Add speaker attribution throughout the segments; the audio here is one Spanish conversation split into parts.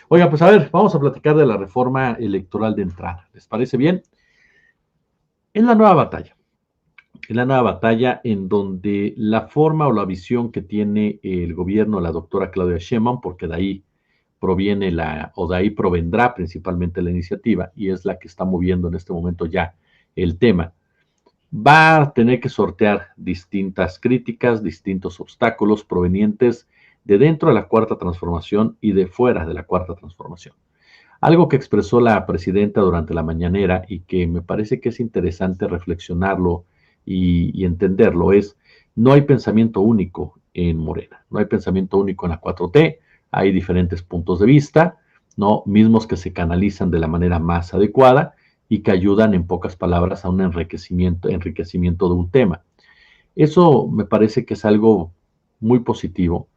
Speaker 1: Oiga, pues a ver, vamos a platicar de la reforma electoral de entrada. ¿Les parece bien? En la nueva batalla, en la nueva batalla en donde la forma o la visión que tiene el gobierno, la doctora Claudia Sheinbaum, porque de ahí proviene o de ahí provendrá principalmente la iniciativa, y es la que está moviendo en este momento ya el tema, va a tener que sortear distintas críticas, distintos obstáculos provenientes de dentro de la Cuarta Transformación y de fuera de la Cuarta Transformación. Algo que expresó la presidenta durante la mañanera y que me parece que es interesante reflexionarlo y entenderlo es, no hay pensamiento único en Morena, no hay pensamiento único en la 4T, hay diferentes puntos de vista, ¿no? Mismos que se canalizan de la manera más adecuada y que ayudan en pocas palabras a un enriquecimiento de un tema. Eso me parece que es algo muy positivo,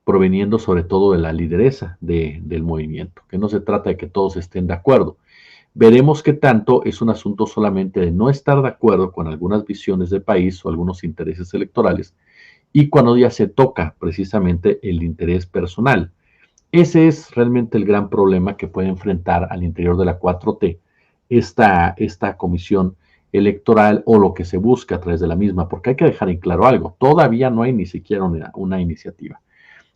Speaker 1: proveniendo sobre todo de la lideresa del movimiento, que no se trata de que todos estén de acuerdo. Veremos qué tanto es un asunto solamente de no estar de acuerdo con algunas visiones del país o algunos intereses electorales, y cuando ya se toca precisamente el interés personal. Ese es realmente el gran problema que puede enfrentar al interior de la 4T esta comisión electoral o lo que se busca a través de la misma, porque hay que dejar en claro algo, todavía no hay ni siquiera una iniciativa.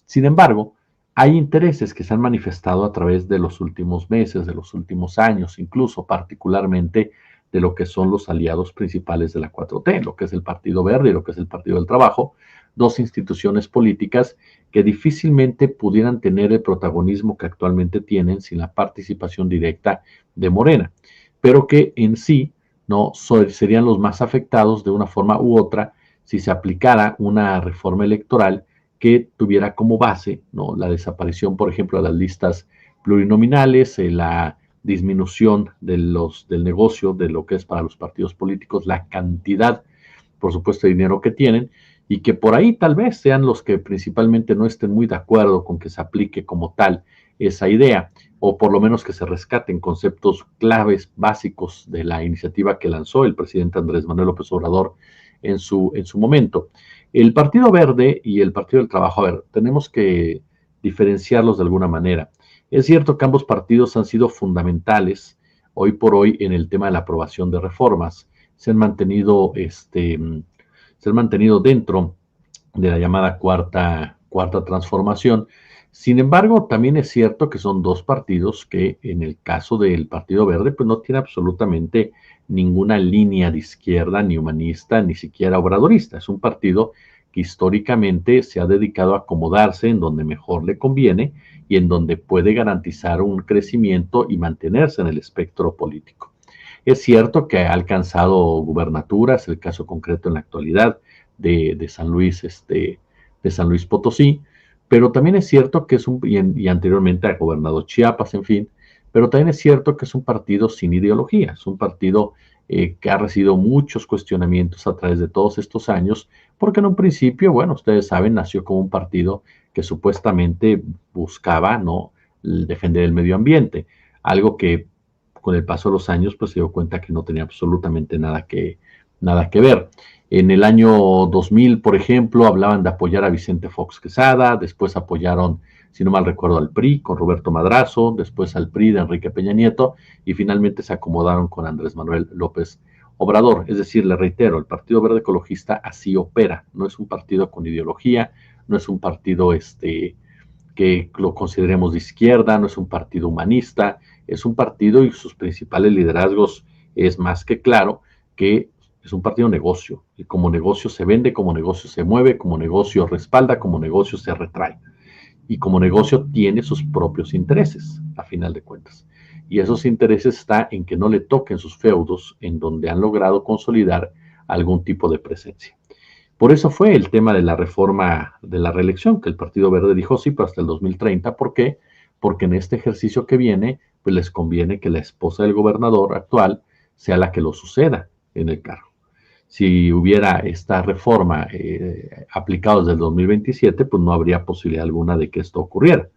Speaker 1: Sin embargo, hay intereses que se han manifestado a través de los últimos meses, de los últimos años, incluso particularmente de lo que son los aliados principales de la 4T, lo que es el Partido Verde y lo que es el Partido del Trabajo, dos instituciones políticas que difícilmente pudieran tener el protagonismo que actualmente tienen sin la participación directa de Morena, pero que en sí no serían los más afectados de una forma u otra si se aplicara una reforma electoral que tuviera como base, ¿no?, la desaparición, por ejemplo, de las listas plurinominales, la disminución del negocio, de lo que es para los partidos políticos, la cantidad, por supuesto, de dinero que tienen, y que por ahí tal vez sean los que principalmente no estén muy de acuerdo con que se aplique como tal esa idea, o por lo menos que se rescaten conceptos claves, básicos de la iniciativa que lanzó el presidente Andrés Manuel López Obrador en su momento. El Partido Verde y el Partido del Trabajo, a ver, tenemos que diferenciarlos de alguna manera. Es cierto que ambos partidos han sido fundamentales hoy por hoy en el tema de la aprobación de reformas. Se han mantenido, se han mantenido dentro de la llamada cuarta transformación. Sin embargo, también es cierto que son dos partidos que en el caso del Partido Verde, pues no tiene absolutamente ninguna línea de izquierda, ni humanista, ni siquiera obradorista. Es un partido que históricamente se ha dedicado a acomodarse en donde mejor le conviene y en donde puede garantizar un crecimiento y mantenerse en el espectro político. Es cierto que ha alcanzado gubernaturas, el caso concreto en la actualidad de San Luis, de San Luis Potosí, pero también es cierto que y anteriormente ha gobernado Chiapas, en fin, pero también es cierto que es un partido sin ideología, es un partido que ha recibido muchos cuestionamientos a través de todos estos años, porque en un principio, bueno, ustedes saben, nació como un partido que supuestamente buscaba, ¿no?, defender el medio ambiente, algo que con el paso de los años pues se dio cuenta que no tenía absolutamente nada que ver. En el año 2000, por ejemplo, hablaban de apoyar a Vicente Fox Quesada, después apoyaron, si no mal recuerdo, al PRI con Roberto Madrazo, después al PRI de Enrique Peña Nieto, y finalmente se acomodaron con Andrés Manuel López Obrador. Es decir, le reitero, el Partido Verde Ecologista así opera, no es un partido con ideología, no es un partido que lo consideremos de izquierda, no es un partido humanista, es un partido y sus principales liderazgos es más que claro que es un partido negocio, y como negocio se vende, como negocio se mueve, como negocio respalda, como negocio se retrae, y como negocio tiene sus propios intereses, a final de cuentas. Y esos intereses está en que no le toquen sus feudos, en donde han logrado consolidar algún tipo de presencia. Por eso fue el tema de la reforma de la reelección, que el Partido Verde dijo sí, pero hasta el 2030. ¿Por qué? Porque en este ejercicio que viene, pues les conviene que la esposa del gobernador actual sea la que lo suceda en el cargo. Si hubiera esta reforma aplicada desde el 2027, pues no habría posibilidad alguna de que esto ocurriera.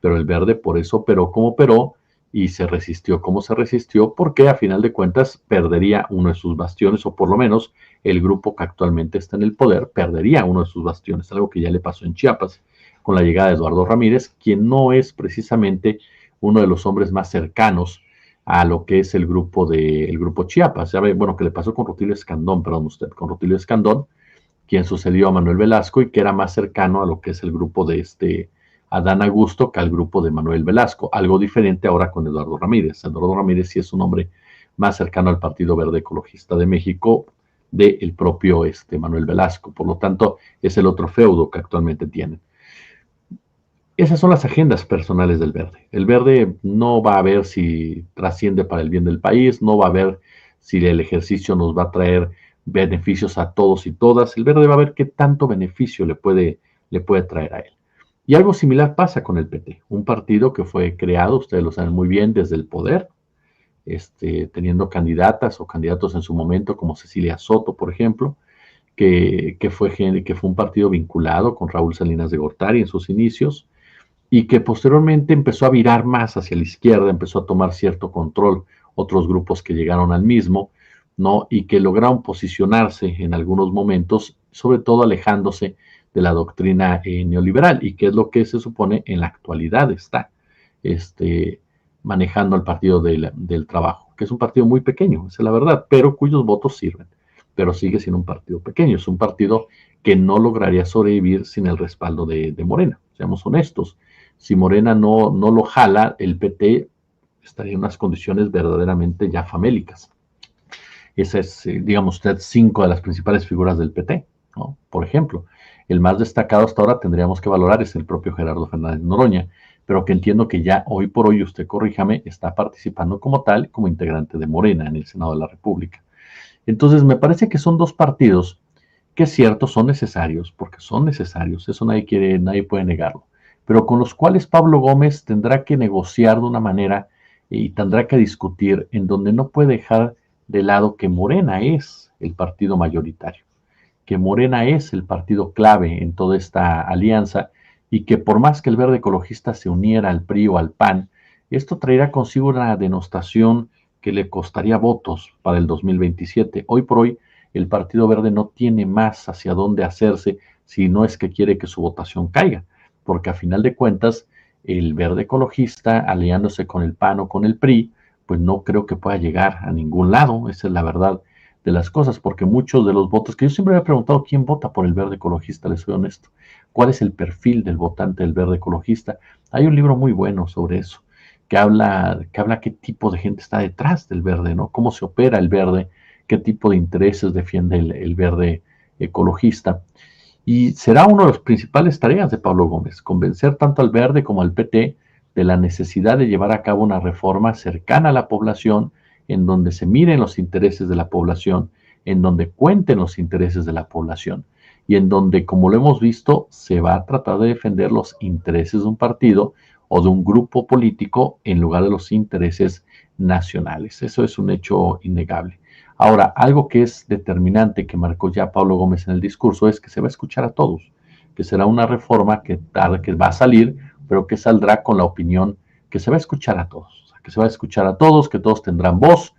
Speaker 1: Pero el Verde por eso operó como operó y se resistió como se resistió, porque a final de cuentas perdería uno de sus bastiones, o por lo menos el grupo que actualmente está en el poder perdería uno de sus bastiones, algo que ya le pasó en Chiapas con la llegada de Eduardo Ramírez, quien no es precisamente uno de los hombres más cercanos a lo que es el grupo Chiapas. ¿Sabe? Bueno, que le pasó con Rutilio Escandón, perdón usted, con Rutilio Escandón, quien sucedió a Manuel Velasco y que era más cercano a lo que es el grupo de Adán Augusto que al grupo de Manuel Velasco. Algo diferente ahora con Eduardo Ramírez. Eduardo Ramírez sí es un hombre más cercano al Partido Verde Ecologista de México del propio Manuel Velasco. Por lo tanto, es el otro feudo que actualmente tienen. Esas son las agendas personales del Verde. El Verde no va a ver si trasciende para el bien del país, no va a ver si el ejercicio nos va a traer beneficios a todos y todas. El Verde va a ver qué tanto beneficio le puede traer a él. Y algo similar pasa con el PT, un partido que fue creado, ustedes lo saben muy bien, desde el poder, teniendo candidatas o candidatos en su momento como Cecilia Soto, por ejemplo, que fue un partido vinculado con Raúl Salinas de Gortari en sus inicios, y que posteriormente empezó a virar más hacia la izquierda, empezó a tomar cierto control otros grupos que llegaron al mismo, ¿no? Y que lograron posicionarse en algunos momentos, sobre todo alejándose de la doctrina neoliberal, y que es lo que se supone en la actualidad está manejando el Partido del Trabajo, que es un partido muy pequeño, esa es la verdad, pero cuyos votos sirven, pero sigue siendo un partido pequeño, es un partido que no lograría sobrevivir sin el respaldo de Morena, seamos honestos. Si Morena no lo jala, el PT estaría en unas condiciones verdaderamente ya famélicas. Esa es, digamos usted, 5 de las principales figuras del PT, ¿no? Por ejemplo, el más destacado hasta ahora tendríamos que valorar es el propio Gerardo Fernández Noroña, pero que entiendo que ya hoy por hoy, usted corríjame, está participando como tal, como integrante de Morena en el Senado de la República. Entonces, me parece que son dos partidos que es cierto, son necesarios, porque son necesarios, eso nadie puede negarlo, pero con los cuales Pablo Gómez tendrá que negociar de una manera y tendrá que discutir en donde no puede dejar de lado que Morena es el partido mayoritario, que Morena es el partido clave en toda esta alianza y que por más que el Verde Ecologista se uniera al PRI o al PAN, esto traerá consigo una denostación que le costaría votos para el 2027. Hoy por hoy, el Partido Verde no tiene más hacia dónde hacerse si no es que quiere que su votación caiga, porque a final de cuentas, el Verde Ecologista, aliándose con el PAN o con el PRI, pues no creo que pueda llegar a ningún lado, esa es la verdad de las cosas, porque muchos de los votos, que yo siempre me he preguntado quién vota por el Verde Ecologista, les soy honesto, cuál es el perfil del votante del Verde Ecologista. Hay un libro muy bueno sobre eso, que habla qué tipo de gente está detrás del verde, ¿no? Cómo se opera el verde, qué tipo de intereses defiende el Verde Ecologista. Y será una de las principales tareas de Pablo Gómez, convencer tanto al Verde como al PT de la necesidad de llevar a cabo una reforma cercana a la población, en donde se miren los intereses de la población, en donde cuenten los intereses de la población, y en donde, como lo hemos visto, se va a tratar de defender los intereses de un partido o de un grupo político en lugar de los intereses nacionales. Eso es un hecho innegable. Ahora, algo que es determinante que marcó ya Pablo Gómez en el discurso es que se va a escuchar a todos, que será una reforma que va a salir, pero que saldrá con la opinión que se va a escuchar a todos, o sea, que se va a escuchar a todos, que todos tendrán voz.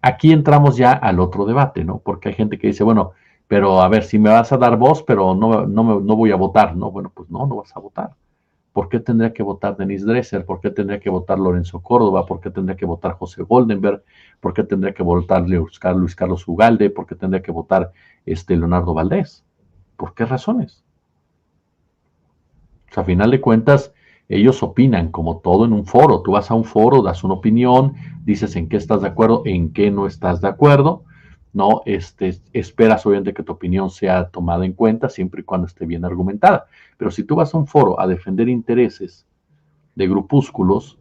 Speaker 1: Aquí entramos ya al otro debate, ¿no? Porque hay gente que dice, bueno, pero a ver, si me vas a dar voz, pero no voy a votar, ¿no? Bueno, pues no vas a votar. ¿Por qué tendría que votar Denise Dresser? ¿Por qué tendría que votar Lorenzo Córdoba? ¿Por qué tendría que votar José Goldenberg? ¿Por qué tendría que votar Luis Carlos Ugalde? ¿Por qué tendría que votar Leonardo Valdés? ¿Por qué razones? O sea, a final de cuentas, ellos opinan como todo en un foro. Tú vas a un foro, das una opinión, dices en qué estás de acuerdo, en qué no estás de acuerdo, ¿no? Esperas obviamente que tu opinión sea tomada en cuenta siempre y cuando esté bien argumentada. Pero si tú vas a un foro a defender intereses de grupúsculos,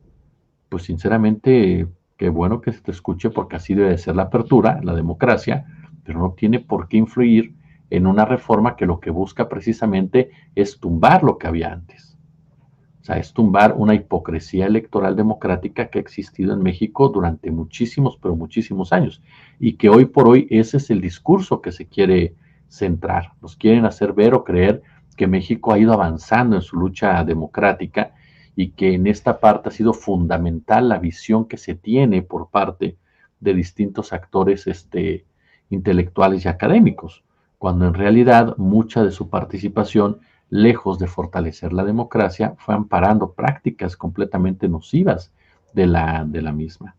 Speaker 1: pues sinceramente, qué bueno que se te escuche porque así debe ser la apertura, la democracia, pero no tiene por qué influir en una reforma que lo que busca precisamente es tumbar lo que había antes. O sea, es tumbar una hipocresía electoral democrática que ha existido en México durante muchísimos, pero muchísimos años. Y que hoy por hoy ese es el discurso que se quiere centrar. Nos quieren hacer ver o creer que México ha ido avanzando en su lucha democrática y que en esta parte ha sido fundamental la visión que se tiene por parte de distintos actores intelectuales y académicos, cuando en realidad mucha de su participación lejos de fortalecer la democracia, fue amparando prácticas completamente nocivas de la misma.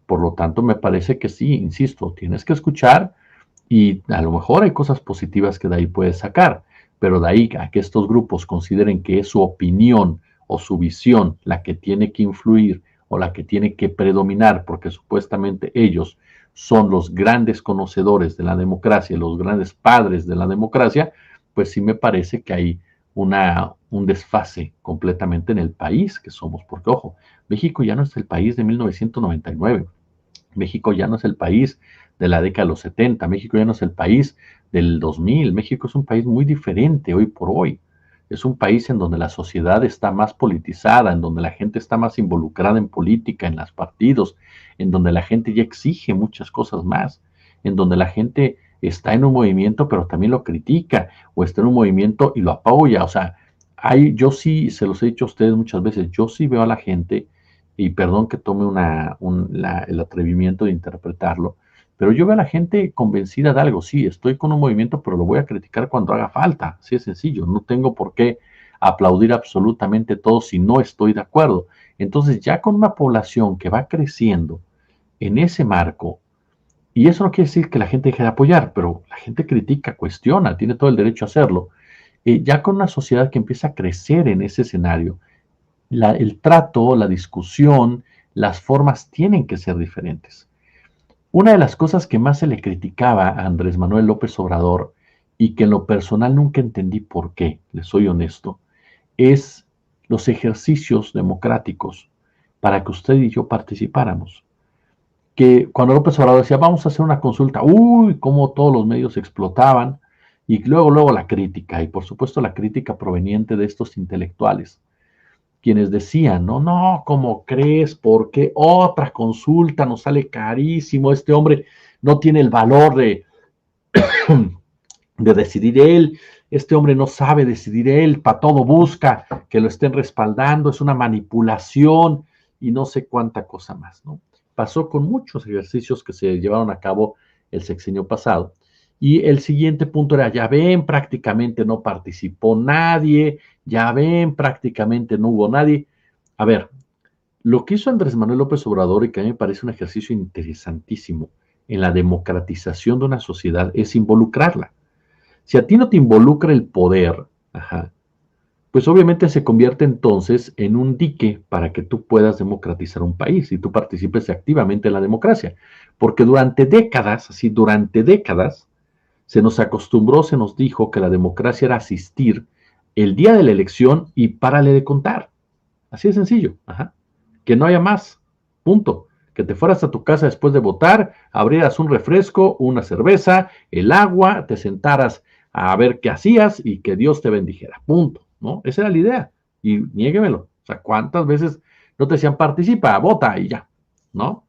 Speaker 1: Por lo tanto, me parece que sí, insisto, tienes que escuchar y a lo mejor hay cosas positivas que de ahí puedes sacar, pero de ahí a que estos grupos consideren que es su opinión o su visión la que tiene que influir o la que tiene que predominar, porque supuestamente ellos son los grandes conocedores de la democracia, los grandes padres de la democracia, pues sí me parece que hay un desfase completamente en el país que somos, porque ojo, México ya no es el país de 1999. México ya no es el país de la década de los 70, México ya no es el país del 2000, México es un país muy diferente hoy por hoy. Es un país en donde la sociedad está más politizada, en donde la gente está más involucrada en política, en los partidos, en donde la gente ya exige muchas cosas más, en donde la gente está en un movimiento pero también lo critica, o está en un movimiento y lo apoya. O sea, yo sí, se los he dicho a ustedes muchas veces, yo sí veo a la gente y perdón que tome el atrevimiento de interpretarlo, pero yo veo a la gente convencida de algo, sí, estoy con un movimiento, pero lo voy a criticar cuando haga falta, así es sencillo, no tengo por qué aplaudir absolutamente todo si no estoy de acuerdo. Entonces, ya con una población que va creciendo en ese marco, y eso no quiere decir que la gente deje de apoyar, pero la gente critica, cuestiona, tiene todo el derecho a hacerlo, ya con una sociedad que empieza a crecer en ese escenario, el trato, la discusión, las formas tienen que ser diferentes. Una de las cosas que más se le criticaba a Andrés Manuel López Obrador y que en lo personal nunca entendí por qué, les soy honesto, es los ejercicios democráticos para que usted y yo participáramos. Que cuando López Obrador decía, vamos a hacer una consulta, uy, cómo todos los medios explotaban, y luego la crítica, y por supuesto la crítica proveniente de estos intelectuales quienes decían, no, no, ¿cómo crees? ¿Por qué otra consulta nos sale carísimo? Este hombre no tiene el valor de decidir él, este hombre no sabe decidir él, para todo busca que lo estén respaldando, es una manipulación y no sé cuánta cosa más, ¿no? Pasó con muchos ejercicios que se llevaron a cabo el sexenio pasado. Y el siguiente punto era, ya ven, prácticamente no participó nadie, ya ven, prácticamente no hubo nadie. A ver, lo que hizo Andrés Manuel López Obrador, y que a mí me parece un ejercicio interesantísimo en la democratización de una sociedad, es involucrarla. Si a ti no te involucra el poder, ajá, pues obviamente se convierte entonces en un dique para que tú puedas democratizar un país y tú participes activamente en la democracia. Porque durante décadas, así durante décadas, se nos acostumbró, se nos dijo que la democracia era asistir el día de la elección y párale de contar. Así de sencillo. Ajá. Que no haya más. Punto. Que te fueras a tu casa después de votar, abrieras un refresco, una cerveza, el agua, te sentaras a ver qué hacías y que Dios te bendijera. Punto. ¿No? Esa era la idea. Y niéguemelo. O sea, ¿cuántas veces no te decían participa, vota y ya? ¿No?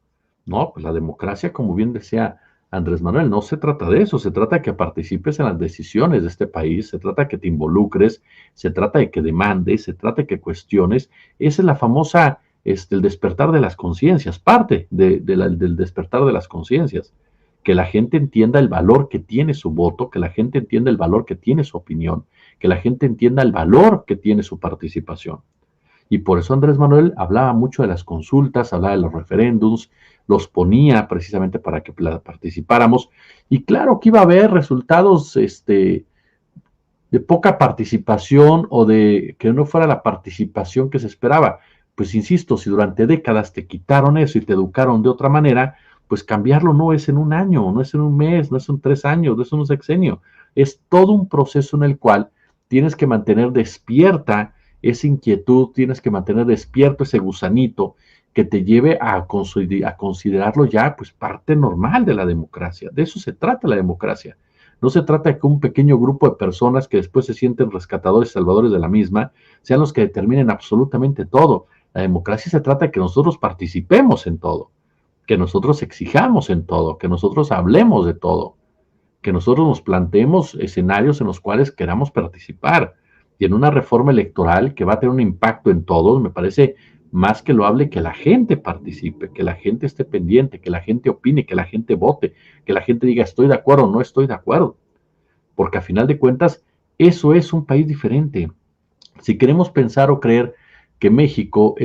Speaker 1: No, pues la democracia, como bien decía Andrés Manuel, no se trata de eso, se trata de que participes en las decisiones de este país, se trata de que te involucres, se trata de que demandes, se trata de que cuestiones. Esa es la famosa, el despertar de las conciencias, parte del despertar de las conciencias, que la gente entienda el valor que tiene su voto, que la gente entienda el valor que tiene su opinión, que la gente entienda el valor que tiene su participación. Y por eso Andrés Manuel hablaba mucho de las consultas, hablaba de los referéndums, los ponía precisamente para que participáramos. Y claro que iba a haber resultados de poca participación o de que no fuera la participación que se esperaba. Pues insisto, si durante décadas te quitaron eso y te educaron de otra manera, pues cambiarlo no es en un año, no es en un mes, no es en 3 años, no es en un sexenio. Es todo un proceso en el cual tienes que mantener despierta esa inquietud, tienes que mantener despierto ese gusanito que te lleve a considerarlo ya pues parte normal de la democracia. De eso se trata la democracia. No se trata de que un pequeño grupo de personas que después se sienten rescatadores y salvadores de la misma sean los que determinen absolutamente todo. La democracia se trata de que nosotros participemos en todo, que nosotros exijamos en todo, que nosotros hablemos de todo, que nosotros nos planteemos escenarios en los cuales queramos participar. Y en una reforma electoral que va a tener un impacto en todos, me parece más que loable que la gente participe, que la gente esté pendiente, que la gente opine, que la gente vote, que la gente diga estoy de acuerdo o no estoy de acuerdo. Porque a final de cuentas, Eso es un país diferente. Si queremos pensar o creer que México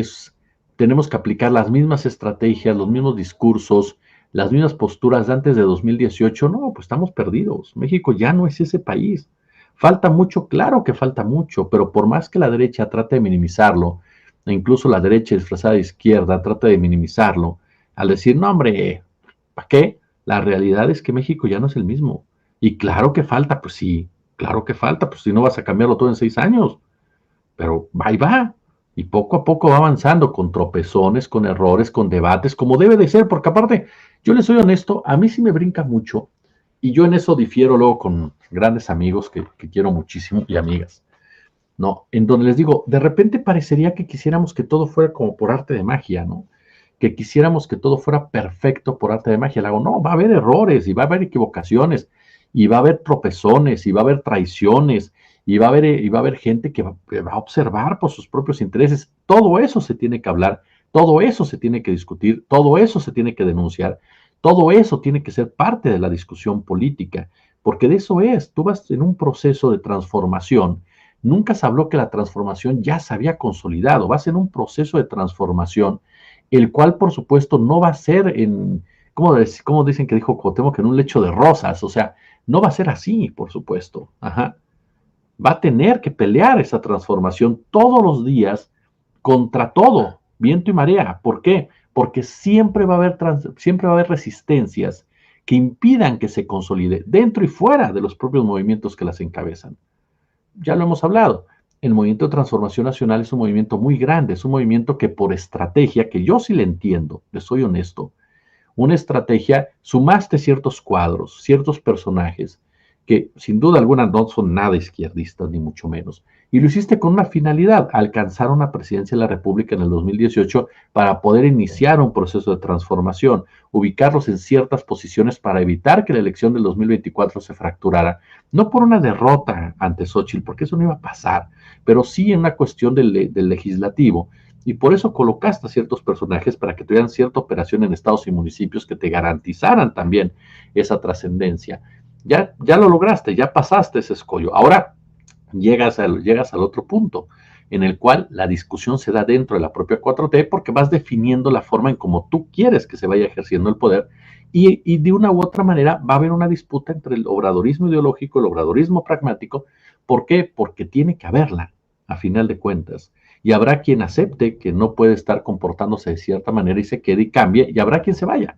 Speaker 1: tenemos que aplicar las mismas estrategias, los mismos discursos, las mismas posturas de antes de 2018, no, pues estamos perdidos. México ya no es ese país. Falta mucho, claro que falta mucho, pero por más que la derecha trate de minimizarlo, e incluso la derecha disfrazada de izquierda trata de minimizarlo, al decir, no, hombre, ¿para qué? La realidad es que México ya no es el mismo. Y claro que falta, pues sí, claro que falta, pues si no vas a cambiarlo todo en 6 años, pero ahí va. Y poco a poco va avanzando con tropezones, con errores, con debates, como debe de ser, porque aparte, yo les soy honesto, a mí sí me brinca mucho, y yo en eso difiero luego con grandes amigos que quiero muchísimo y amigas, ¿no? En donde les digo, de repente parecería que quisiéramos que todo fuera como por arte de magia, ¿no? Que quisiéramos que todo fuera perfecto por arte de magia. Le hago, no, va a haber errores y va a haber equivocaciones y va a haber tropezones y va a haber traiciones y va a haber gente que va a observar por sus propios intereses. Todo eso se tiene que hablar, todo eso se tiene que discutir, todo eso se tiene que denunciar, todo eso tiene que ser parte de la discusión política, porque de eso es, tú vas en un proceso de transformación. Nunca se habló que la transformación ya se había consolidado, vas en un proceso de transformación, el cual por supuesto no va a ser ¿cómo dicen que dijo Cuauhtémoc? Que en un lecho de rosas, o sea, no va a ser así, por supuesto. Ajá. Va a tener que pelear esa transformación todos los días contra todo, viento y marea. ¿Por qué? Porque siempre va a haber resistencias que impidan que se consolide dentro y fuera de los propios movimientos que las encabezan. Ya lo hemos hablado. El movimiento de transformación nacional es un movimiento muy grande, es un movimiento que por estrategia, que yo sí le entiendo, les soy honesto, una estrategia, sumaste ciertos cuadros, ciertos personajes, que sin duda alguna no son nada izquierdistas, ni mucho menos. Y lo hiciste con una finalidad, alcanzar una presidencia de la República en el 2018 para poder iniciar un proceso de transformación, ubicarlos en ciertas posiciones para evitar que la elección del 2024 se fracturara, no por una derrota ante Xochitl, porque eso no iba a pasar, pero sí en una cuestión del legislativo, y por eso colocaste a ciertos personajes para que tuvieran cierta operación en estados y municipios que te garantizaran también esa trascendencia. Ya lo lograste, ya pasaste ese escollo. Ahora llegas al otro punto, en el cual la discusión se da dentro de la propia 4T porque vas definiendo la forma en cómo tú quieres que se vaya ejerciendo el poder y de una u otra manera va a haber una disputa entre el obradorismo ideológico y el obradorismo pragmático. ¿Por qué? Porque tiene que haberla, a final de cuentas. Y habrá quien acepte que no puede estar comportándose de cierta manera y se quede y cambie, y habrá quien se vaya.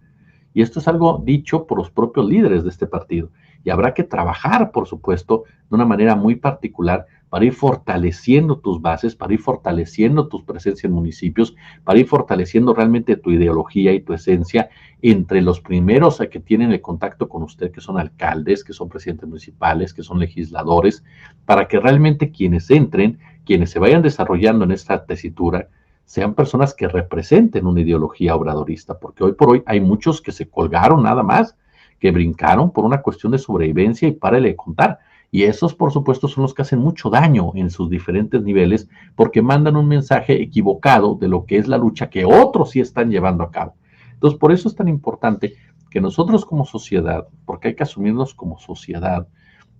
Speaker 1: Y esto es algo dicho por los propios líderes de este partido. Y habrá que trabajar, por supuesto, de una manera muy particular para ir fortaleciendo tus bases, para ir fortaleciendo tu presencia en municipios, para ir fortaleciendo realmente tu ideología y tu esencia entre los primeros que tienen el contacto con usted, que son alcaldes, que son presidentes municipales, que son legisladores, para que realmente quienes entren, quienes se vayan desarrollando en esta tesitura, sean personas que representen una ideología obradorista, porque hoy por hoy hay muchos que se colgaron nada más, que brincaron por una cuestión de sobrevivencia y párale de contar. Y esos, por supuesto, son los que hacen mucho daño en sus diferentes niveles porque mandan un mensaje equivocado de lo que es la lucha que otros sí están llevando a cabo. Entonces, por eso es tan importante que nosotros como sociedad, porque hay que asumirnos como sociedad,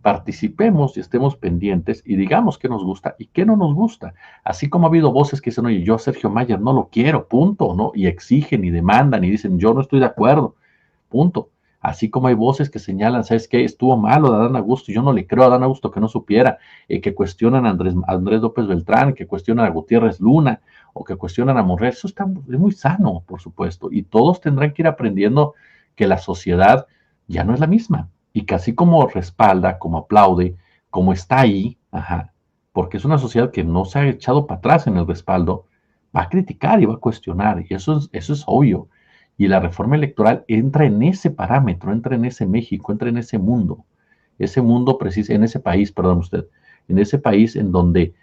Speaker 1: participemos y estemos pendientes y digamos qué nos gusta y qué no nos gusta. Así como ha habido voces que dicen, oye, yo a Sergio Mayer no lo quiero, punto, ¿no? Y exigen y demandan y dicen, yo no estoy de acuerdo, punto. Así como hay voces que señalan, ¿sabes qué? Estuvo malo de Adán Augusto, yo no le creo a Adán Augusto que no supiera, que cuestionan a Andrés López Beltrán, que cuestionan a Gutiérrez Luna, o que cuestionan a Monreal. Eso es muy sano, por supuesto, y todos tendrán que ir aprendiendo que la sociedad ya no es la misma, y que así como respalda, como aplaude, como está ahí, ajá, porque es una sociedad que no se ha echado para atrás en el respaldo, va a criticar y va a cuestionar, y eso es obvio. Y la reforma electoral entra en ese parámetro, entra en ese México, entra en ese mundo en ese país, perdón usted, en ese país en donde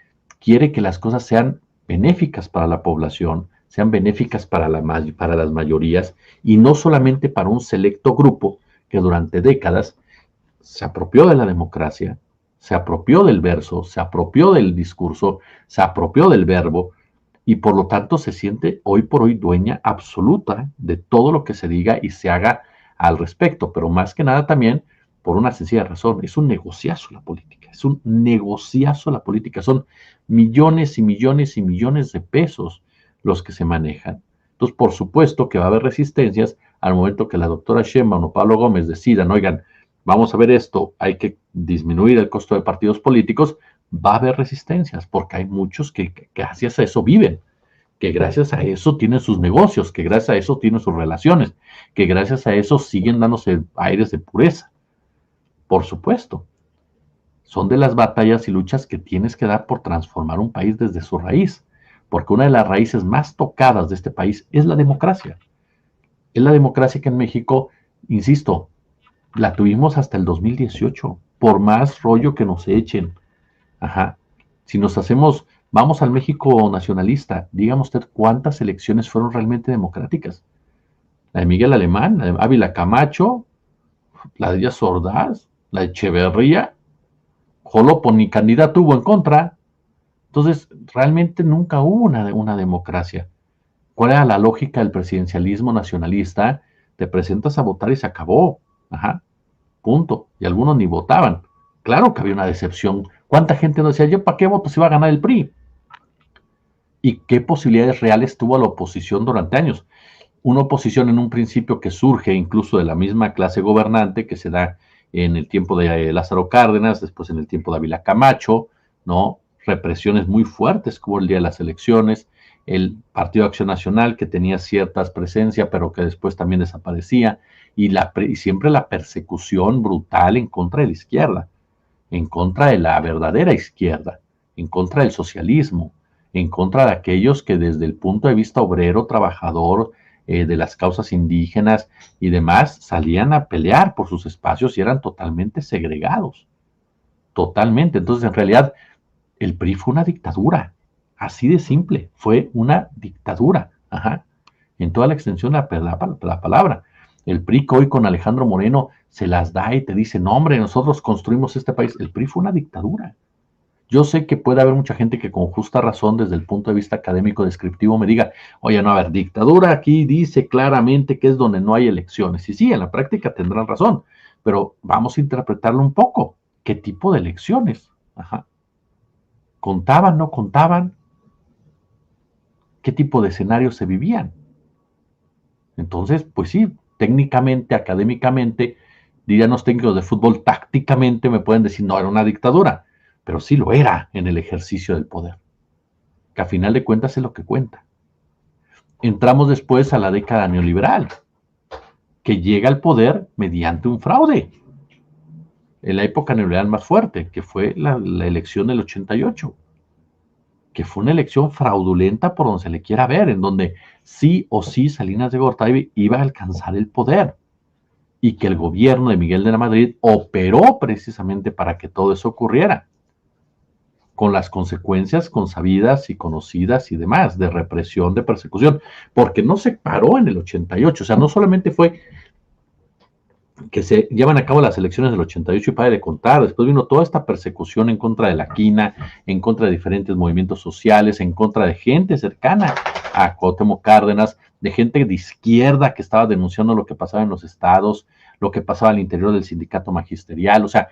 Speaker 1: quiere que las cosas sean benéficas para la población, sean benéficas para las mayorías y no solamente para un selecto grupo que durante décadas se apropió de la democracia, se apropió del verso, se apropió del discurso, se apropió del verbo y por lo tanto se siente hoy por hoy dueña absoluta de todo lo que se diga y se haga al respecto, pero más que nada también por una sencilla razón, es un negociazo la política, es un negociazo la política, son millones y millones y millones de pesos los que se manejan. Entonces, por supuesto que va a haber resistencias al momento que la doctora Sheinbaum o Pablo Gómez decidan, oigan, vamos a ver esto, hay que disminuir el costo de partidos políticos, va a haber resistencias, porque hay muchos que gracias a eso viven, que gracias a eso tienen sus negocios, que gracias a eso tienen sus relaciones, que gracias a eso siguen dándose aires de pureza. Por supuesto, son de las batallas y luchas que tienes que dar por transformar un país desde su raíz, porque una de las raíces más tocadas de este país es la democracia. Es la democracia que en México, insisto, la tuvimos hasta el 2018, por más rollo que nos echen. Ajá. Si nos hacemos, vamos al México nacionalista, dígame usted cuántas elecciones fueron realmente democráticas. La de Miguel Alemán, la de Ávila Camacho, la de Díaz Ordaz, la de Echeverría, Jolopo ni candidato hubo en contra. Entonces, realmente nunca hubo una democracia. ¿Cuál era la lógica del presidencialismo nacionalista? Te presentas a votar y se acabó. Ajá, punto. Y algunos ni votaban. Claro que había una decepción. ¿Cuánta gente no decía, yo para qué voto si va a ganar el PRI? ¿Y qué posibilidades reales tuvo la oposición durante años? Una oposición en un principio que surge incluso de la misma clase gobernante que se da en el tiempo de Lázaro Cárdenas, después en el tiempo de Ávila Camacho, ¿no? Represiones muy fuertes que hubo el día de las elecciones, el Partido de Acción Nacional que tenía ciertas presencia, pero que después también desaparecía, y siempre la persecución brutal en contra de la izquierda, en contra de la verdadera izquierda, en contra del socialismo, en contra de aquellos que desde el punto de vista obrero, trabajador, de las causas indígenas y demás, salían a pelear por sus espacios y eran totalmente segregados, totalmente. Entonces, en realidad, el PRI fue una dictadura, así de simple, fue una dictadura, ajá, en toda la extensión de la palabra. El PRI que hoy con Alejandro Moreno se las da y te dice, no hombre, nosotros construimos este país. El PRI fue una dictadura. Yo sé que puede haber mucha gente que con justa razón desde el punto de vista académico descriptivo me diga, oye, no, a ver, dictadura aquí dice claramente que es donde no hay elecciones. Y sí, en la práctica tendrán razón, pero vamos a interpretarlo un poco. ¿Qué tipo de elecciones? Ajá. ¿Contaban, no contaban? ¿Qué tipo de escenarios se vivían? Entonces, pues sí, técnicamente, académicamente, dirían los técnicos de fútbol, tácticamente me pueden decir, no, era una dictadura, pero sí lo era en el ejercicio del poder, que a final de cuentas es lo que cuenta. Entramos después a la década neoliberal, que llega al poder mediante un fraude, en la época neoliberal más fuerte, que fue la elección del 88, que fue una elección fraudulenta por donde se le quiera ver, en donde sí o sí Salinas de Gortari iba a alcanzar el poder y que el gobierno de Miguel de la Madrid operó precisamente para que todo eso ocurriera, con las consecuencias consabidas y conocidas y demás, de represión, de persecución, porque no se paró en el 88, o sea, no solamente fue que se llevan a cabo las elecciones del 88 y para de contar, después vino toda esta persecución en contra de la quina, en contra de diferentes movimientos sociales, en contra de gente cercana a Cuauhtémoc Cárdenas, de gente de izquierda que estaba denunciando lo que pasaba en los estados, lo que pasaba al interior del sindicato magisterial, o sea,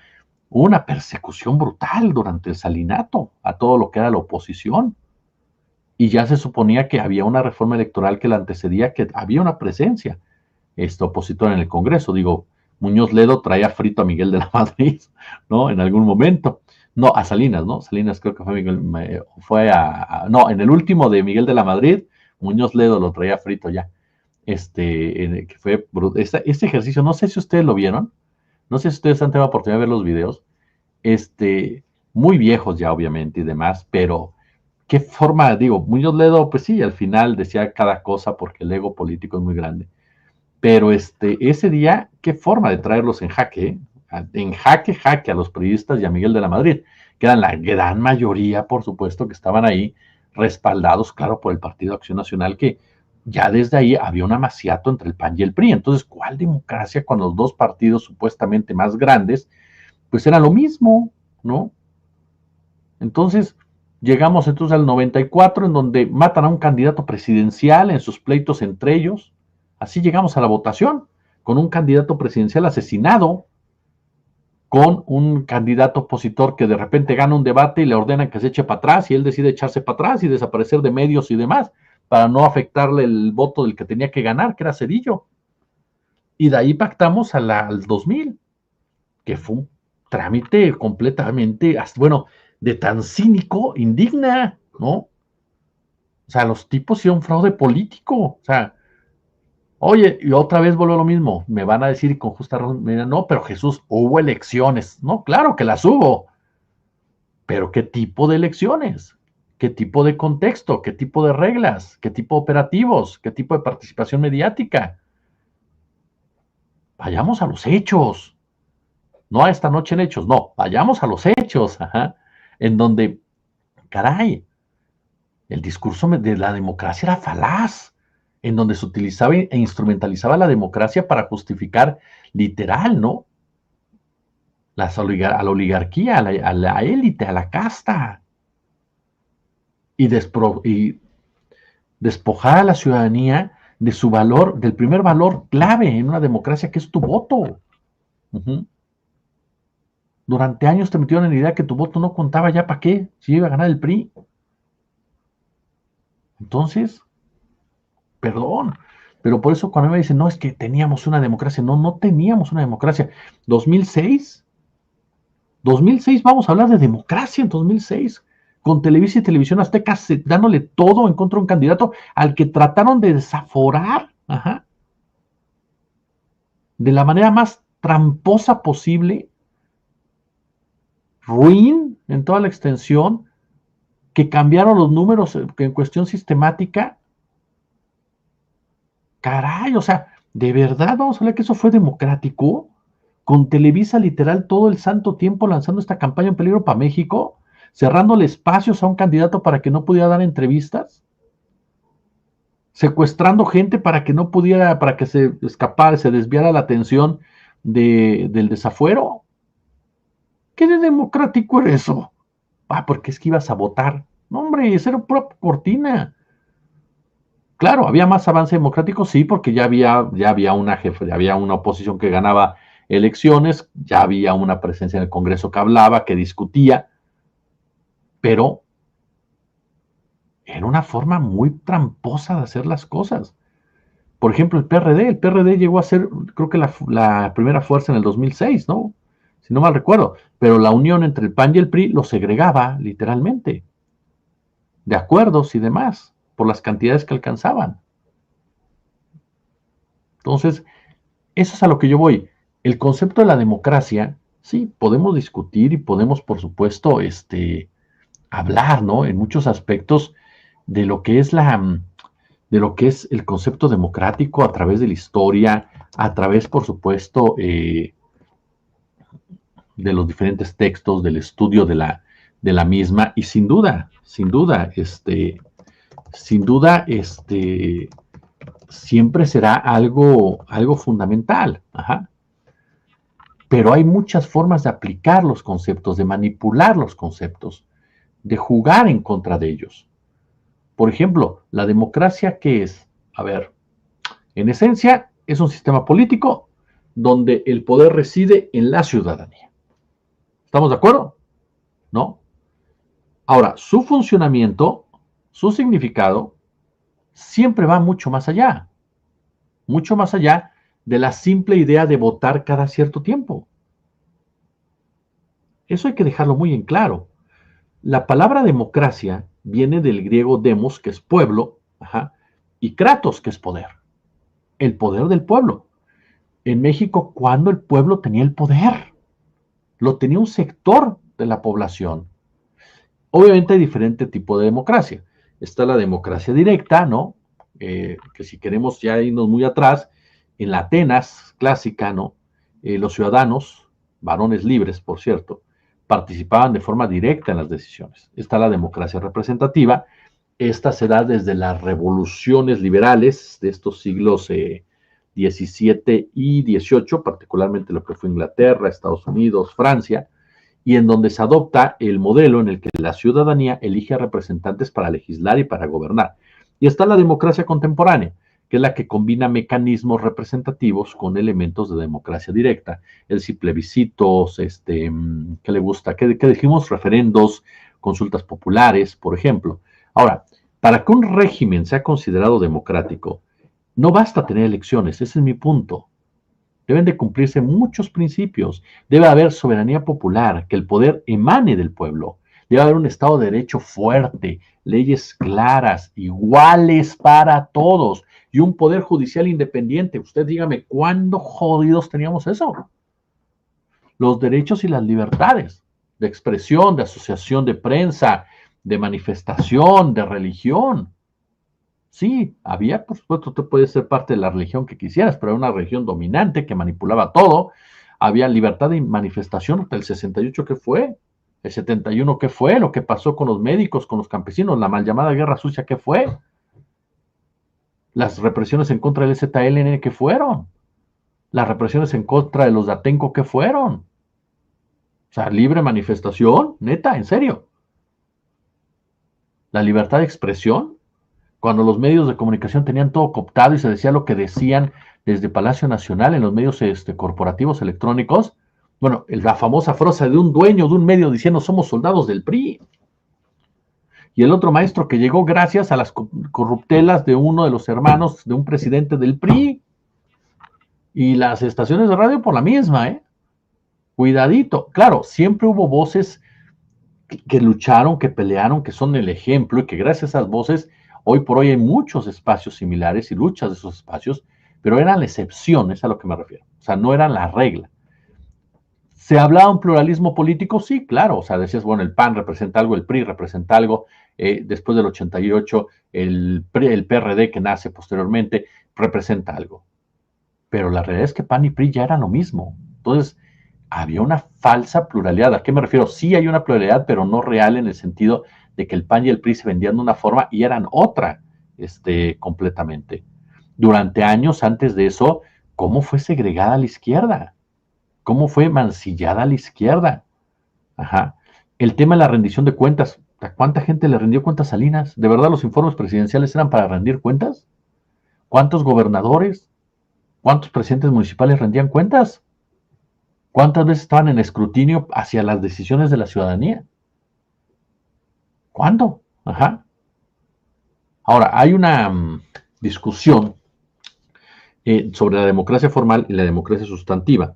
Speaker 1: hubo una persecución brutal durante el salinato a todo lo que era la oposición. Y ya se suponía que había una reforma electoral que la antecedía, que había una presencia opositora en el Congreso. Digo, Muñoz Ledo traía frito a Miguel de la Madrid, ¿no? En algún momento. No, a Salinas, ¿no? Salinas creo que fue Miguel, no, en el último de Miguel de la Madrid, Muñoz Ledo lo traía frito ya. Que fue este ejercicio, no sé si ustedes lo vieron, no sé si ustedes han tenido la oportunidad de ver los videos, muy viejos ya obviamente y demás, pero qué forma, digo, Muñoz Ledo, pues sí, al final decía cada cosa porque el ego político es muy grande. Pero ese día, qué forma de traerlos en jaque, en jaque a los periodistas y a Miguel de la Madrid, que eran la gran mayoría, por supuesto, que estaban ahí, respaldados, claro, por el Partido Acción Nacional, que ya desde ahí había un amaciato entre el PAN y el PRI. Entonces, ¿cuál democracia con los dos partidos supuestamente más grandes? Pues era lo mismo, ¿no? Entonces, llegamos entonces al 94, en donde matan a un candidato presidencial en sus pleitos entre ellos. Así llegamos a la votación, con un candidato presidencial asesinado, con un candidato opositor que de repente gana un debate y le ordenan que se eche para atrás y él decide echarse para atrás y desaparecer de medios y demás para no afectarle el voto del que tenía que ganar, que era Cedillo. Y de ahí pactamos al 2000, que fue un trámite completamente, bueno, de tan cínico, indigna, ¿no? O sea, los tipos hicieron un fraude político. O sea, oye, y otra vez vuelvo a lo mismo. Me van a decir con justa razón, mira, no, pero Jesús, hubo elecciones. No, claro que las hubo. Pero ¿qué tipo de elecciones? ¿Qué tipo de contexto? ¿Qué tipo de reglas? ¿Qué tipo de operativos? ¿Qué tipo de participación mediática? Vayamos a los hechos. No a esta noche en hechos, no, vayamos a los hechos, ajá, en donde, caray, el discurso de la democracia era falaz, en donde se utilizaba e instrumentalizaba la democracia para justificar literal, ¿no? A la oligarquía, a la élite, a la casta, y despojar a la ciudadanía de su valor, del primer valor clave en una democracia, que es tu voto. Uh-huh. Durante años te metieron en la idea que tu voto no contaba, ya para qué, si iba a ganar el PRI. Entonces, perdón, pero por eso cuando me dicen, no, es que teníamos una democracia, no, no teníamos una democracia. 2006, 2006, vamos a hablar de democracia en 2006, con Televisa y Televisión Azteca dándole todo en contra de un candidato al que trataron de desaforar, ajá, de la manera más tramposa posible, ruin en toda la extensión, que cambiaron los números en cuestión sistemática. Caray, o sea, ¿de verdad vamos a hablar que eso fue democrático? Con Televisa literal todo el santo tiempo lanzando esta campaña en peligro para México, cerrándole espacios a un candidato para que no pudiera dar entrevistas, secuestrando gente para que no pudiera, para que se escapara, se desviara la atención del desafuero. ¿Qué de democrático era eso? Ah, porque es que ibas a votar. No, hombre, esa era pura cortina. Claro, había más avance democrático, sí, porque ya había una jefe, ya había una oposición que ganaba elecciones, ya había una presencia en el Congreso que hablaba, que discutía, pero era una forma muy tramposa de hacer las cosas. Por ejemplo, el PRD llegó a ser, creo que la primera fuerza en el 2006, ¿no? Si no mal recuerdo, pero la unión entre el PAN y el PRI lo segregaba literalmente, de acuerdos y demás, por las cantidades que alcanzaban. Entonces, eso es a lo que yo voy. El concepto de la democracia, sí, podemos discutir y podemos, por supuesto, hablar, ¿no? En muchos aspectos de lo que es de lo que es el concepto democrático a través de la historia, a través, por supuesto, de los diferentes textos, del estudio de la misma, y sin duda, siempre será algo fundamental. Ajá. Pero hay muchas formas de aplicar los conceptos, de manipular los conceptos, de jugar en contra de ellos. Por ejemplo, la democracia, ¿qué es? A ver, en esencia es un sistema político donde el poder reside en la ciudadanía. ¿Estamos de acuerdo? ¿No? Ahora, su funcionamiento, su significado, siempre va mucho más allá de la simple idea de votar cada cierto tiempo. Eso hay que dejarlo muy en claro. La palabra democracia viene del griego demos, que es pueblo, ajá, y kratos, que es poder. El poder del pueblo. En México, ¿cuándo el pueblo tenía el poder? Lo tenía un sector de la población. Obviamente hay diferente tipo de democracia. Está la democracia directa, ¿no? Que si queremos ya irnos muy atrás, en la Atenas clásica, ¿no? Los ciudadanos, varones libres, por cierto, participaban de forma directa en las decisiones. Está la democracia representativa. Esta se da desde las revoluciones liberales de estos siglos XVII y XVIII, particularmente lo que fue Inglaterra, Estados Unidos, Francia, y en donde se adopta el modelo en el que la ciudadanía elige a representantes para legislar y para gobernar. Y está la democracia contemporánea, que es la que combina mecanismos representativos con elementos de democracia directa, es decir, plebiscitos, ¿qué le gusta? ¿Qué dijimos? Referendos, consultas populares, por ejemplo. Ahora, para que un régimen sea considerado democrático, no basta tener elecciones, ese es mi punto. Deben de cumplirse muchos principios. Debe haber soberanía popular, que el poder emane del pueblo. Debe haber un Estado de Derecho fuerte, leyes claras, iguales para todos y un poder judicial independiente. Usted dígame, ¿cuándo jodidos teníamos eso? Los derechos y las libertades de expresión, de asociación de prensa, de manifestación, de religión. Sí, había, por supuesto, tú puedes ser parte de la religión que quisieras, pero era una religión dominante que manipulaba todo. Había libertad de manifestación hasta el 68, ¿qué fue? El 71, ¿qué fue? Lo que pasó con los médicos, con los campesinos, la mal llamada guerra sucia, ¿qué fue? Las represiones en contra del ZLN, ¿qué fueron? Las represiones en contra de los de Atenco, ¿qué fueron? O sea, libre manifestación, neta, en serio. La libertad de expresión, cuando los medios de comunicación tenían todo cooptado y se decía lo que decían desde Palacio Nacional en los medios corporativos electrónicos, bueno, la famosa frase de un dueño de un medio diciendo somos soldados del PRI. Y el otro maestro que llegó gracias a las corruptelas de uno de los hermanos de un presidente del PRI. Y las estaciones de radio por la misma, ¿eh? Cuidadito. Claro, siempre hubo voces que lucharon, que pelearon, que son el ejemplo y que gracias a esas voces hoy por hoy hay muchos espacios similares y luchas de esos espacios, pero eran la excepción, es a lo que me refiero. O sea, no eran la regla. ¿Se hablaba un pluralismo político? Sí, claro. O sea, decías, bueno, el PAN representa algo, el PRI representa algo. Después del 88, el PRD que nace posteriormente representa algo. Pero la realidad es que PAN y PRI ya eran lo mismo. Entonces, había una falsa pluralidad. ¿A qué me refiero? Sí hay una pluralidad, pero no real en el sentido de que el PAN y el PRI se vendían de una forma y eran otra, completamente. Durante años antes de eso, ¿cómo fue segregada la izquierda? ¿Cómo fue mancillada la izquierda? Ajá. El tema de la rendición de cuentas. ¿A cuánta gente le rindió cuentas a Salinas? ¿De verdad los informes presidenciales eran para rendir cuentas? ¿Cuántos gobernadores? ¿Cuántos presidentes municipales rendían cuentas? ¿Cuántas veces estaban en escrutinio hacia las decisiones de la ciudadanía? ¿Cuándo? Ajá. Ahora, hay una discusión sobre la democracia formal y la democracia sustantiva.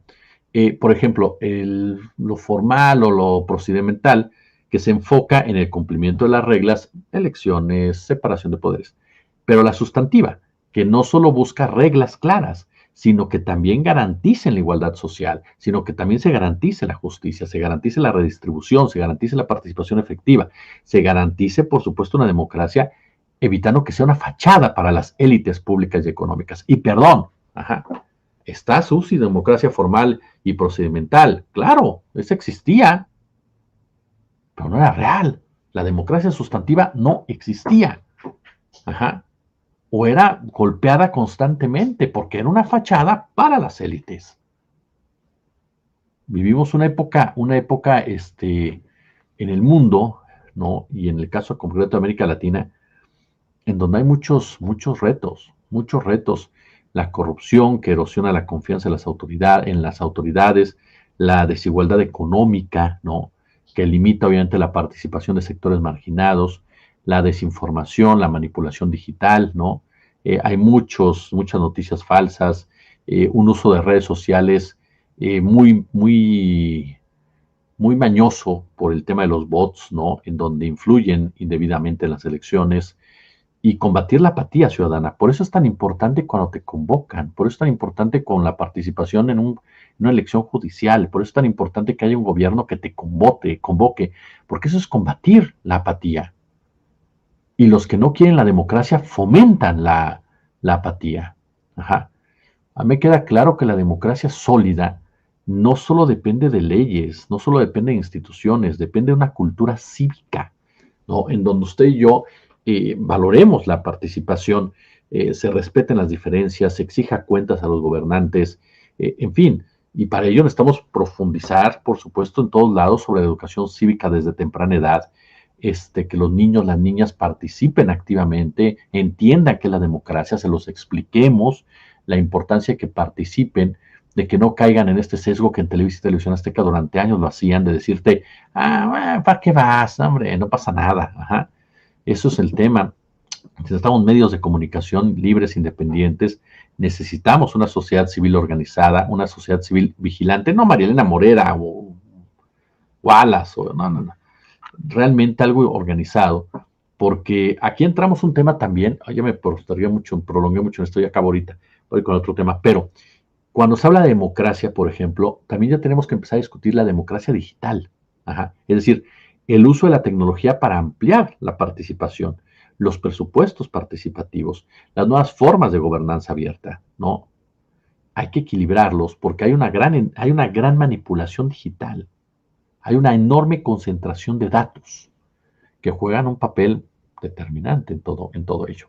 Speaker 1: Por ejemplo, lo formal o lo procedimental que se enfoca en el cumplimiento de las reglas, elecciones, separación de poderes. Pero la sustantiva, que no solo busca reglas claras, sino que también garanticen la igualdad social, sino que también se garantice la justicia, se garantice la redistribución, se garantice la participación efectiva, se garantice, por supuesto, una democracia evitando que sea una fachada para las élites públicas y económicas. Y perdón, ajá, está SUSI, democracia formal y procedimental. Claro, eso existía, pero no era real. La democracia sustantiva no existía. Ajá. O era golpeada constantemente porque era una fachada para las élites. Vivimos una época, en el mundo, ¿no? Y en el caso concreto de América Latina, en donde hay muchos retos. La corrupción que erosiona la confianza en las autoridades, la desigualdad económica, ¿no? Que limita obviamente la participación de sectores marginados, la desinformación, la manipulación digital, ¿no? Hay muchas noticias falsas, un uso de redes sociales muy, muy, muy mañoso por el tema de los bots, ¿no? En donde influyen indebidamente en las elecciones y combatir la apatía ciudadana. Por eso es tan importante cuando te convocan, por eso es tan importante con la participación en una elección judicial, por eso es tan importante que haya un gobierno que te convoque, porque eso es combatir la apatía. Y los que no quieren la democracia fomentan la apatía. Ajá. A mí me queda claro que la democracia sólida no solo depende de leyes, no solo depende de instituciones, depende de una cultura cívica, ¿no? En donde usted y yo valoremos la participación, se respeten las diferencias, se exija cuentas a los gobernantes, en fin. Y para ello necesitamos profundizar, por supuesto, en todos lados sobre la educación cívica desde temprana edad, que los niños, las niñas participen activamente, entiendan que es la democracia, se los expliquemos la importancia de que participen, de que no caigan en este sesgo que en Televisa y Televisión Azteca durante años lo hacían, de decirte, ¿para qué vas? Hombre, no pasa nada. Ajá. Eso es el tema. Necesitamos medios de comunicación libres, independientes. Necesitamos una sociedad civil organizada, una sociedad civil vigilante, no Marielena Morera o Wallace, no. Realmente algo organizado, porque aquí entramos un tema también, ya me prolongué mucho en esto, ya acabo ahorita, voy con otro tema, pero cuando se habla de democracia, por ejemplo, también ya tenemos que empezar a discutir la democracia digital. Ajá. Es decir, el uso de la tecnología para ampliar la participación, los presupuestos participativos, las nuevas formas de gobernanza abierta, ¿no? Hay que equilibrarlos porque hay una gran manipulación digital, hay una enorme concentración de datos que juegan un papel determinante en todo ello.